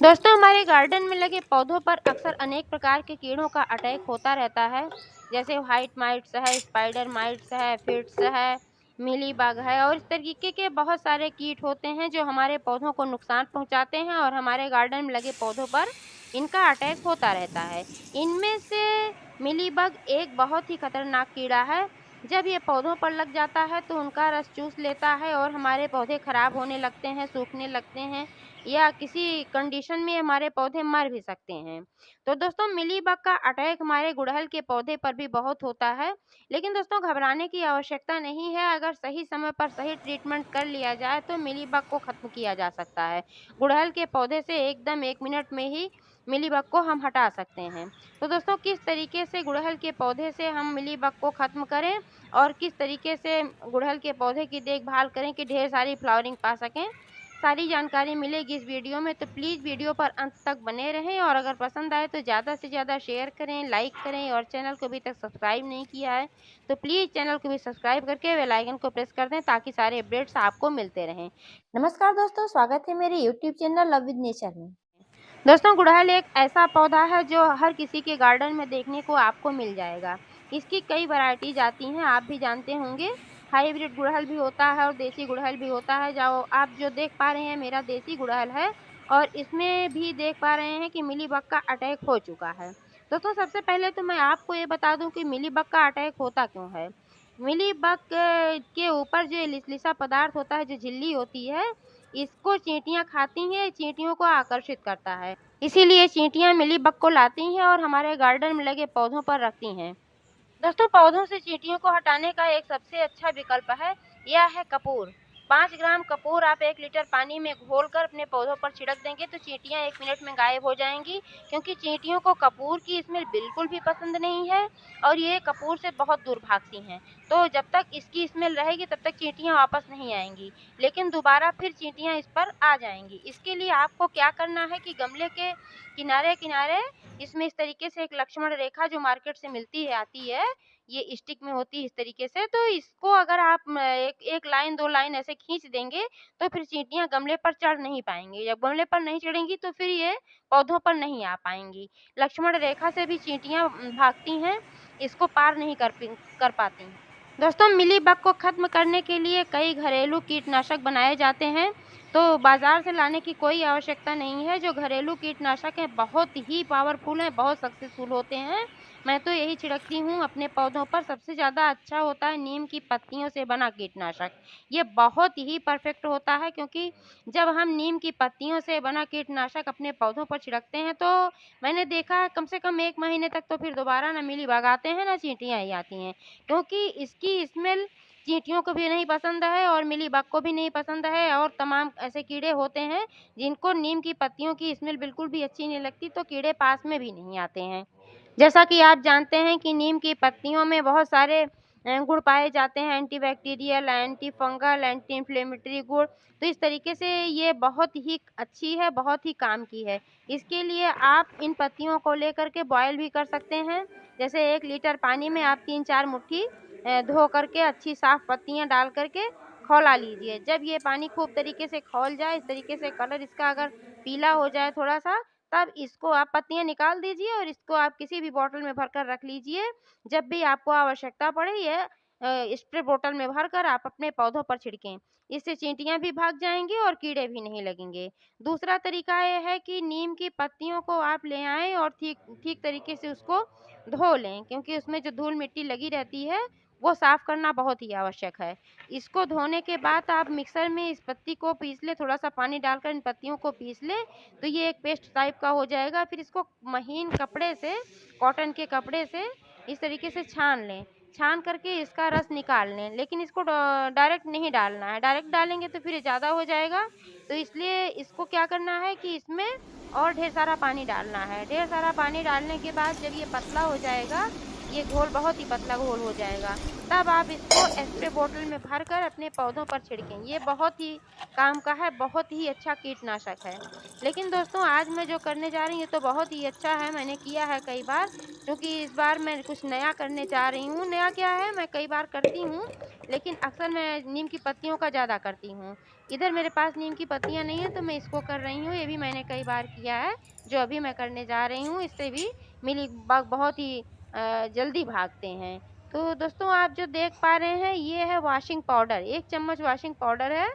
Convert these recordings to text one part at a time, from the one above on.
दोस्तों, हमारे गार्डन में लगे पौधों पर अक्सर अनेक प्रकार के कीड़ों का अटैक होता रहता है। जैसे व्हाइट माइट्स है, स्पाइडर माइट्स है, फिट्स है, मीलीबग है और इस तरीके के बहुत सारे कीट होते हैं जो हमारे पौधों को नुकसान पहुंचाते हैं और हमारे गार्डन में लगे पौधों पर इनका अटैक होता रहता है। इनमें से मीलीबग एक बहुत ही खतरनाक कीड़ा है। जब ये पौधों पर लग जाता है तो उनका रस चूस लेता है और हमारे पौधे खराब होने लगते हैं, सूखने लगते हैं या किसी कंडीशन में हमारे पौधे मर भी सकते हैं। तो दोस्तों, मिलीबग का अटैक हमारे गुड़हल के पौधे पर भी बहुत होता है, लेकिन दोस्तों घबराने की आवश्यकता नहीं है। अगर सही समय पर सही ट्रीटमेंट कर लिया जाए तो मिलीबग को खत्म किया जा सकता है। गुड़हल के पौधे से एकदम 1 मिनट में ही मिलीबग को हम हटा सकते हैं। तो दोस्तों, किस तरीके से गुड़हल के पौधे से हम मिलीबग को खत्म करें और किस तरीके से गुड़हल के पौधे की देखभाल करें कि ढेर सारी फ्लावरिंग पा सकें, सारी जानकारी मिलेगी इस वीडियो में। तो प्लीज़ वीडियो पर अंत तक बने रहें और अगर पसंद आए तो ज़्यादा से ज़्यादा शेयर करें, लाइक करें और चैनल को अभी तक सब्सक्राइब नहीं किया है तो प्लीज़ चैनल को भी सब्सक्राइब करके बेल आइकन को प्रेस कर दें ताकि सारे अपडेट्स आपको मिलते रहें। नमस्कार दोस्तों, स्वागत है मेरे YouTube channel love with nature में। दोस्तों, गुड़हल एक ऐसा पौधा है जो हर किसी के गार्डन में देखने को आपको मिल जाएगा। इसकी कई वैरायटीज आती हैं, आप भी जानते होंगे। हाइब्रिड गुड़हल भी होता है और देसी गुड़हल भी होता है। जो आप देख पा रहे हैं मेरा देसी गुड़हल है और इसमें भी देख पा रहे हैं कि मिलीबग का अटैक हो चुका है। दोस्तों, सबसे पहले तो मैं आपको ये बता दूं कि मिलीबग का अटैक होता क्यों है। मिलीबग के ऊपर जो लिसलिसा पदार्थ होता है, जो झिल्ली होती है, इसको चींटियां खाती हैं, चींटियों को आकर्षित करता है। इसीलिए चींटियां मिलीबग को लाती हैं और हमारे गार्डन में लगे पौधों पर रखती हैं। दोस्तों, पौधों से चींटियों को हटाने का एक सबसे अच्छा विकल्प है, यह है कपूर। 5 ग्राम कपूर आप 1 लीटर पानी में घोलकर अपने पौधों पर छिड़क देंगे तो चींटियां 1 मिनट में गायब हो जाएंगी, क्योंकि चींटियों को कपूर की स्मेल बिल्कुल भी पसंद नहीं है और ये कपूर से बहुत दूर भागती हैं। तो जब तक इसकी स्मेल रहेगी तब तक चींटियां वापस नहीं आएंगी, लेकिन दोबारा फिर चींटियां इस पर आ जाएंगी। इसके लिए आपको क्या करना है कि गमले के किनारे किनारे इसमें इस तरीके से एक लक्ष्मण रेखा जो मार्केट से मिलती है आती है, ये स्टिक में होती है इस तरीके से, तो इसको अगर आप एक लाइन 2 लाइन ऐसे खींच देंगे तो फिर चींटियां गमले पर चढ़ नहीं पाएंगी। जब गमले पर नहीं चढ़ेंगी तो फिर ये पौधों पर नहीं आ पाएंगी। लक्ष्मण रेखा से भी चींटियां भागती हैं, इसको पार नहीं कर पाती। दोस्तों, मिलीबग को खत्म करने के लिए कई घरेलू कीटनाशक बनाए जाते हैं, तो बाजार से लाने की कोई आवश्यकता नहीं है। जो घरेलू कीटनाशक हैं बहुत ही पावरफुल हैं, बहुत सक्सेसफुल होते हैं। मैं तो यही छिड़कती हूँ अपने पौधों पर। सबसे ज़्यादा अच्छा होता है नीम की पत्तियों से बना कीटनाशक। ये बहुत ही परफेक्ट होता है, क्योंकि जब हम नीम की पत्तियों से बना कीटनाशक अपने पौधों पर छिड़कते हैं तो मैंने देखा है कम से कम 1 महीने तक तो फिर दोबारा ना मिलीबग आते हैं ना चींटियाँ ही आती हैं, क्योंकि इसकी स्मेल चींटियों को भी नहीं पसंद है और मिलीबग को भी नहीं पसंद है। और तमाम ऐसे कीड़े होते हैं जिनको नीम की पत्तियों की स्मेल बिल्कुल भी अच्छी नहीं लगती, तो कीड़े पास में भी नहीं आते हैं। जैसा कि आप जानते हैं कि नीम की पत्तियों में बहुत सारे गुण पाए जाते हैं, antibacterial, anti fungal, anti inflammatory गुण। तो इस तरीके से ये बहुत ही अच्छी है, बहुत ही काम की है। इसके लिए आप इन पत्तियों को लेकर के बॉयल भी कर सकते हैं। जैसे 1 लीटर पानी में आप 3-4 मुट्ठी धो करके अच्छी साफ पत्तियां डाल करके खौला लीजिए। जब ये पानी खूब तरीके से खौल जाए, इस तरीके से कलर इसका अगर पीला हो जाए थोड़ा सा, तब इसको आप पत्तियां निकाल दीजिए और इसको आप किसी भी बोतल में भरकर रख लीजिए। जब भी आपको आवश्यकता पड़े ये स्प्रे बोतल में भरकर आप अपने पौधों पर छिड़कें। इससे चींटियां भी भाग जाएंगी और कीड़े भी नहीं लगेंगे। दूसरा तरीका ये है कि नीम की पत्तियों को आप ले आएं और ठीक ठीक तरीके से उसको धो लें, क्योंकि उसमें जो धूल मिट्टी लगी रहती है वो साफ करना बहुत ही आवश्यक है। इसको धोने के बाद आप मिक्सर में इस पत्ती को पीस लें, थोड़ा सा पानी डालकर इन पत्तियों को पीस लें तो ये एक पेस्ट टाइप का हो जाएगा। फिर इसको महीन कपड़े से, कॉटन के कपड़े से इस तरीके से छान लें। छान करके इसका रस निकाल लें, लेकिन इसको डायरेक्ट नहीं डालना है। डायरेक्ट डालेंगे तो फिर ज़्यादा हो जाएगा, तो इसलिए इसको क्या करना है कि इसमें और ढेर सारा पानी डालना है। ढेर सारा पानी डालने के बाद जब ये पतला हो जाएगा, ये घोल बहुत ही पतला घोल हो जाएगा, तब आप इसको स्प्रे बोतल में भरकर अपने पौधों पर छिड़कें। ये बहुत ही काम का है, बहुत ही अच्छा कीटनाशक है। लेकिन दोस्तों, आज मैं जो करने जा रही हूँ ये तो बहुत ही अच्छा है, मैंने किया है कई बार, क्योंकि इस बार मैं कुछ नया करने जा रही हूँ। नया क्या है, मैं कई बार करती हूँ लेकिन अक्सर मैं नीम की पत्तियों का ज़्यादा करती हूँ। इधर मेरे पास नीम की पत्तियाँ नहीं हैं तो मैं इसको कर रही हूँ, ये भी मैंने कई बार किया है, जो अभी मैं करने जा रही हूँ, इससे भी मिलीबग बहुत ही जल्दी भागते हैं। तो दोस्तों आप जो देख पा रहे हैं ये है वॉशिंग पाउडर, 1 चम्मच वॉशिंग पाउडर है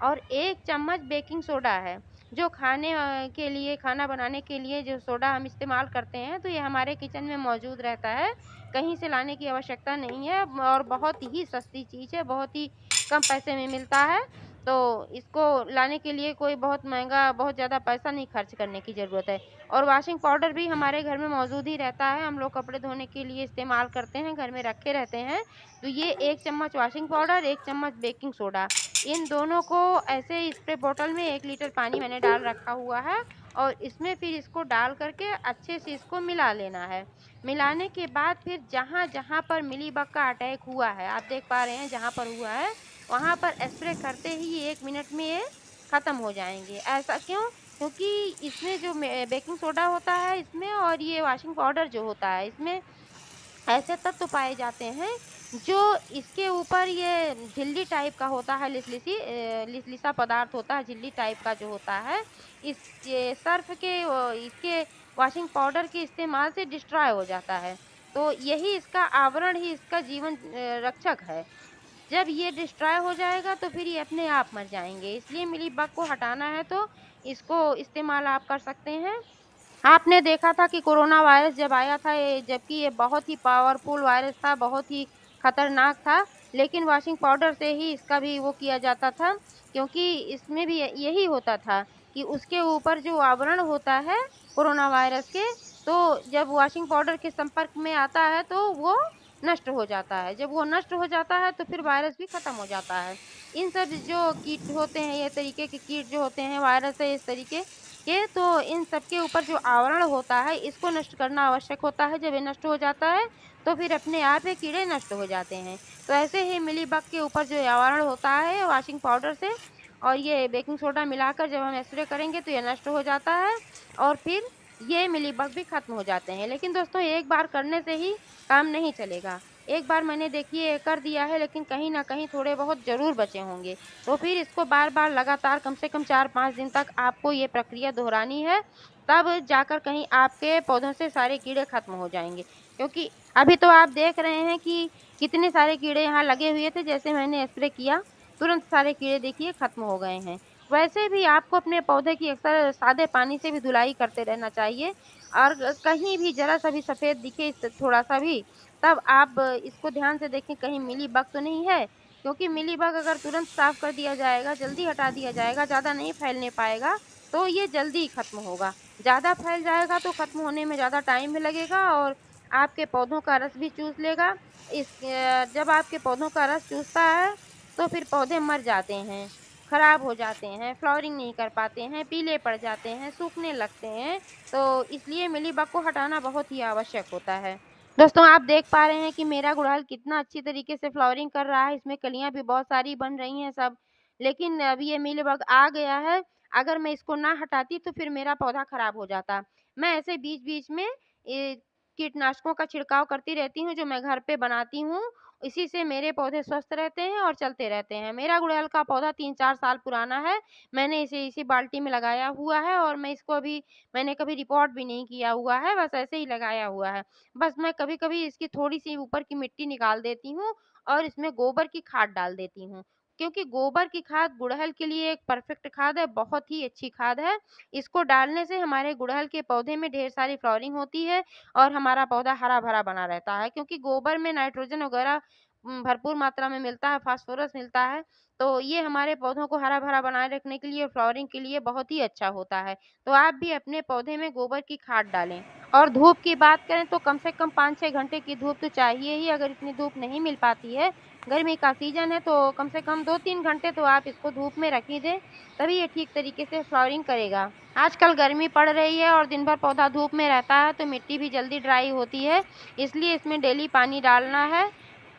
और 1 चम्मच बेकिंग सोडा है। जो खाने के लिए खाना बनाने के लिए जो सोडा हम इस्तेमाल करते हैं तो ये हमारे किचन में मौजूद रहता है, कहीं से लाने की आवश्यकता नहीं है और बहुत ही सस्ती चीज़ है, बहुत ही कम पैसे में मिलता है। तो इसको लाने के लिए कोई बहुत महँगा बहुत ज़्यादा पैसा नहीं खर्च करने की ज़रूरत है। और वॉशिंग पाउडर भी हमारे घर में मौजूद ही रहता है, हम लोग कपड़े धोने के लिए इस्तेमाल करते हैं, घर में रखे रहते हैं। तो ये 1 चम्मच वॉशिंग पाउडर, 1 चम्मच बेकिंग सोडा, इन दोनों को ऐसे स्प्रे बॉटल में 1 लीटर पानी मैंने डाल रखा हुआ है और इसमें फिर इसको डाल कर के अच्छे से इसको मिला लेना है। मिलाने के बाद फिर जहाँ-जहाँ पर मिलीबग का अटैक हुआ है, आप देख पा रहे हैं जहाँ पर हुआ है, वहाँ पर स्प्रे करते ही 1 मिनट में ये ख़त्म हो जाएँगे। ऐसा क्यों? क्योंकि इसमें जो बेकिंग सोडा होता है इसमें और ये वॉशिंग पाउडर जो होता है इसमें ऐसे तत्व पाए जाते हैं जो इसके ऊपर ये झिल्ली टाइप का होता है, लिसलिसा पदार्थ होता है, झिल्ली टाइप का जो होता है, इस ये सर्फ़ के इसके वॉशिंग पाउडर के इस्तेमाल से डिस्ट्रॉय हो जाता है। तो यही इसका आवरण ही इसका जीवन रक्षक है। जब ये डिस्ट्रॉय हो जाएगा तो फिर ये अपने आप मर जाएँगे। इसलिए मिलीबग को हटाना है तो इसको इस्तेमाल आप कर सकते हैं। आपने देखा था कि कोरोना वायरस जब आया था ये जबकि ये बहुत ही पावरफुल वायरस था, बहुत ही खतरनाक था, लेकिन वॉशिंग पाउडर से ही इसका भी वो किया जाता था क्योंकि इसमें भी यही होता था कि उसके ऊपर जो आवरण होता है कोरोना वायरस के, तो जब वॉशिंग पाउडर के संपर्क में आता है तो वो नष्ट हो जाता है। जब वो नष्ट हो जाता है तो फिर वायरस भी खत्म हो जाता है। इन सब जो कीट होते हैं, ये तरीके के कीट जो होते हैं, वायरस है इस तरीके के, तो इन सब के ऊपर जो आवरण होता है इसको नष्ट करना आवश्यक होता है। जब ये नष्ट हो जाता है तो फिर अपने आप ये कीड़े नष्ट हो जाते हैं। तो ऐसे ही मिलीबग के ऊपर जो आवरण होता है वॉशिंग पाउडर से और ये बेकिंग सोडा मिलाकर जब हम स्प्रे करेंगे तो ये नष्ट हो जाता है और फिर ये मिलीबग भी खत्म हो जाते हैं। लेकिन दोस्तों एक बार करने से ही काम नहीं चलेगा। एक बार मैंने देखिए कर दिया है लेकिन कहीं न कहीं थोड़े बहुत ज़रूर बचे होंगे। तो फिर इसको बार-बार लगातार कम से कम 4-5 दिन तक आपको ये प्रक्रिया दोहरानी है, तब जाकर कहीं आपके पौधों से सारे कीड़े खत्म हो जाएँगे। क्योंकि अभी तो आप देख रहे हैं कि कितने सारे कीड़े यहाँ लगे हुए थे, जैसे मैंने स्प्रे किया, तुरंत सारे कीड़े देखिए खत्म हो गए हैं। वैसे भी आपको अपने पौधे की अक्सर सादे पानी से भी धुलाई करते रहना चाहिए और कहीं भी ज़रा-सा भी सफ़ेद दिखे थोड़ा-सा भी, तब आप इसको ध्यान से देखें कहीं मिलीबग तो नहीं है, क्योंकि मिलीबग अगर तुरंत साफ कर दिया जाएगा, जल्दी हटा दिया जाएगा, ज़्यादा नहीं फैलने पाएगा, तो ये जल्दी ही खत्म होगा। ज़्यादा फैल जाएगा तो खत्म होने में ज़्यादा टाइम भी लगेगा और आपके पौधों का रस भी चूस लेगा। जब आपके पौधों का रस चूसता है, तो फिर पौधे मर जाते हैं, खराब हो जाते हैं, फ्लावरिंग नहीं कर पाते हैं, पीले पड़ जाते हैं, सूखने लगते हैं, तो इसलिए मिलीबग को हटाना बहुत ही आवश्यक होता है। दोस्तों आप देख पा रहे हैं कि मेरा गुड़हल कितना अच्छी तरीके से फ्लावरिंग कर रहा है, इसमें कलियाँ भी बहुत सारी बन रही हैं सब। लेकिन अभी ये मीलीबग आ गया है, अगर मैं इसको ना हटाती तो फिर मेरा पौधा खराब हो जाता। मैं ऐसे बीच-बीच में कीटनाशकों का छिड़काव करती रहती हूँ जो मैं घर पे बनाती हूँ, इसी से मेरे पौधे स्वस्थ रहते हैं और चलते रहते हैं। मेरा गुड़हल का पौधा 3-4 साल पुराना है, मैंने इसे इसी बाल्टी में लगाया हुआ है और मैंने कभी रिपोर्ट भी नहीं किया हुआ है, बस ऐसे ही लगाया हुआ है। बस मैं कभी-कभी इसकी थोड़ी-सी ऊपर की मिट्टी निकाल देती हूँ और इसमें गोबर की खाद डाल देती हूँ। क्योंकि गोबर की खाद गुड़हल के लिए एक परफेक्ट खाद है, बहुत ही अच्छी खाद है। इसको डालने से हमारे गुड़हल के पौधे में ढेर सारी फ्लावरिंग होती है और हमारा पौधा हरा-भरा बना रहता है। क्योंकि गोबर में नाइट्रोजन वगैरह भरपूर मात्रा में मिलता है, फास्फोरस मिलता है, तो ये हमारे पौधों को हरा-भरा बनाए रखने के लिए, फ्लावरिंग के लिए बहुत ही अच्छा होता है। तो आप भी अपने पौधे में गोबर की खाद डालें। और धूप की बात करें तो कम से कम 5-6 घंटे की धूप तो चाहिए ही, अगर इतनी धूप नहीं मिल पाती है, गर्मी का सीज़न है तो कम से कम 2-3 घंटे तो आप इसको धूप में रख ही दें, तभी ये ठीक तरीके से फ्लावरिंग करेगा। आजकल गर्मी पड़ रही है और दिन भर पौधा धूप में रहता है तो मिट्टी भी जल्दी ड्राई होती है, इसलिए इसमें डेली पानी डालना है,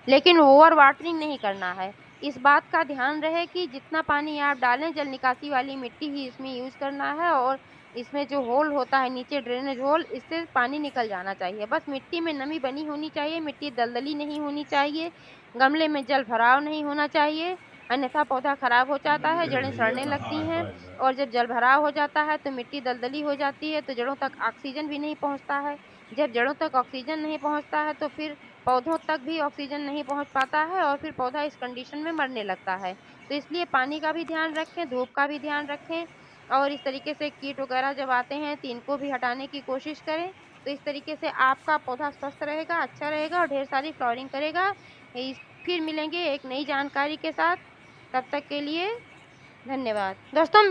लेकिन ओवर वाटरिंग नहीं करना है। इस बात का ध्यान रहे कि जितना पानी आप डालें जल निकासी वाली मिट्टी ही इसमें यूज़ करना है और इसमें जो होल होता है नीचे ड्रेनेज होल, इससे पानी निकल जाना चाहिए। बस मिट्टी में नमी बनी होनी चाहिए, मिट्टी दलदली नहीं होनी चाहिए। गमले में जल भराव नहीं होना चाहिए, अन्यथा पौधा खराब हो जाता है, जड़ें सड़ने लगती हैं। और जब जल भराव हो जाता है तो मिट्टी दलदली हो जाती है, तो जड़ों तक ऑक्सीजन भी नहीं पहुंचता है। जब जड़ों तक ऑक्सीजन नहीं पहुंचता है तो फिर पौधों तक भी ऑक्सीजन नहीं पहुंच पाता है और फिर पौधा इस कंडीशन में मरने लगता है। तो इसलिए पानी का भी ध्यान रखें, धूप का भी ध्यान रखें, और इस तरीके से कीट वगैरह जब आते हैं तो इनको भी हटाने की कोशिश करें। तो इस तरीके से आपका पौधा स्वस्थ रहेगा, अच्छा रहेगा और ढेर सारी फ्लावरिंग करेगा। फिर मिलेंगे एक नई जानकारी के साथ, तब तक के लिए धन्यवाद। दोस्तों